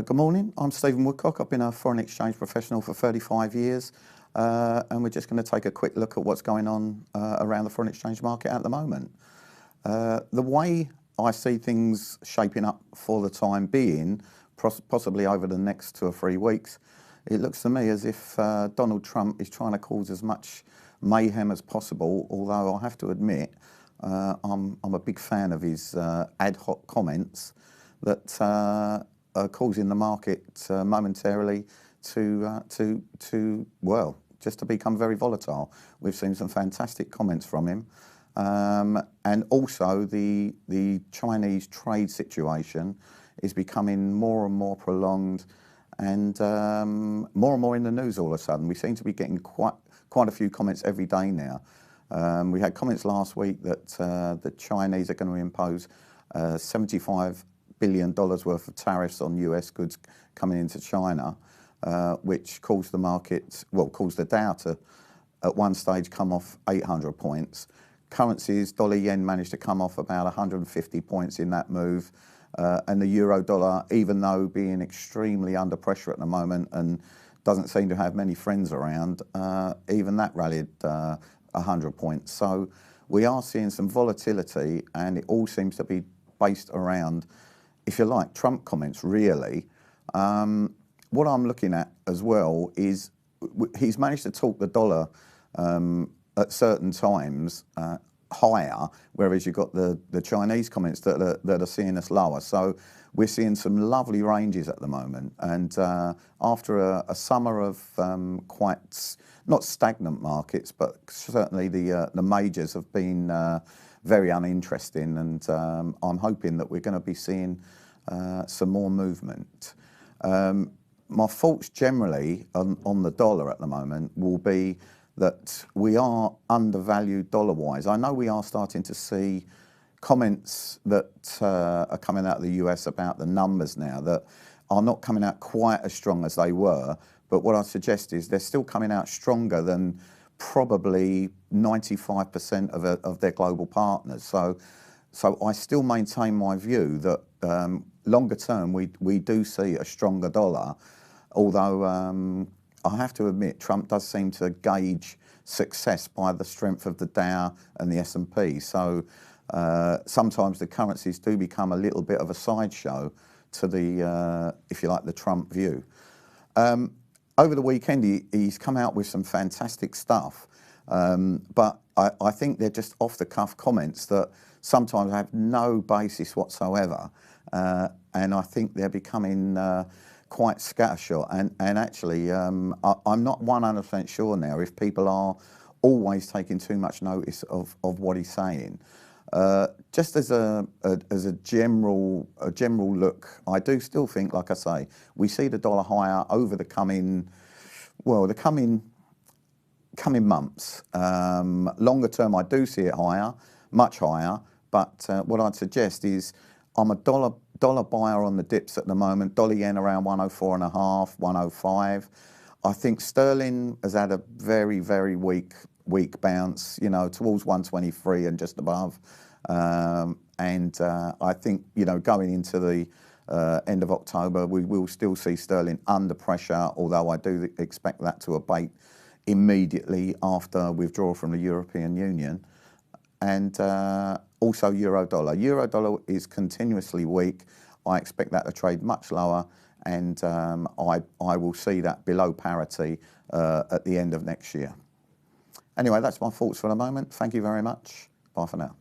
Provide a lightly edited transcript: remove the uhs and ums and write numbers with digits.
Good morning, I'm Stephen Woodcock. I've been a foreign exchange professional for 35 years and we're just going to take a quick look at what's going on around the foreign exchange market at the moment. The way I see things shaping up for the time being, possibly over the next 2 or 3 weeks, it looks to me as if Donald Trump is trying to cause as much mayhem as possible, although I have to admit I'm a big fan of his ad hoc comments that are causing the market momentarily well, just to become very volatile. We've seen some fantastic comments from him, and also the Chinese trade situation is becoming more and more prolonged and more in the news all of a sudden. We seem to be getting quite a few comments every day now. We had comments last week that the Chinese are going to impose $75 billion worth of tariffs on US goods coming into China, which caused the market, caused the Dow to at one stage come off 800 points. Currencies, dollar yen managed to come off about 150 points in that move, and the euro dollar, even though being extremely under pressure at the moment and doesn't seem to have many friends around, even that rallied 100 points. So we are seeing some volatility, and it all seems to be based around, if you like, Trump comments, really. What I'm looking at as well is he's managed to talk the dollar at certain times higher, whereas you've got the Chinese comments that are seeing us lower. So we're seeing some lovely ranges at the moment. And after a summer of quite, not stagnant markets, but certainly the majors have been very uninteresting, and I'm hoping that we're going to be seeing some more movement. My thoughts generally on the dollar at the moment will be that we are undervalued dollar-wise. I know we are starting to see comments that are coming out of the US about the numbers now that are not coming out quite as strong as they were, but what I suggest is they're still coming out stronger than probably 95% of their global partners. So I still maintain my view that longer term we do see a stronger dollar, although I have to admit Trump does seem to gauge success by the strength of the Dow and the S&P. So sometimes the currencies do become a little bit of a sideshow to the, if you like, the Trump view. Over the weekend he's come out with some fantastic stuff, but I think they're just off-the-cuff comments that sometimes have no basis whatsoever, and I think they're becoming quite scattershot. And actually, I'm not 100% sure now if people are always taking too much notice of what he's saying. Just as a general look, I do still think, like I say, we see the dollar higher over the coming months. Longer term, I do see it higher, much higher. But what I'd suggest is I'm a dollar buyer on the dips at the moment. Dollar yen around 104.5, 105. I think sterling has had a very, very weak bounce, you know, towards 123 and just above. And I think, you know, going into the end of October, we will still see sterling under pressure, although I do expect that to abate immediately after withdrawal from the European Union. And also euro dollar. Euro dollar is continuously weak. I expect that to trade much lower, and I will see that below parity at the end of next year. Anyway, that's my thoughts for the moment. Thank you very much. Bye for now.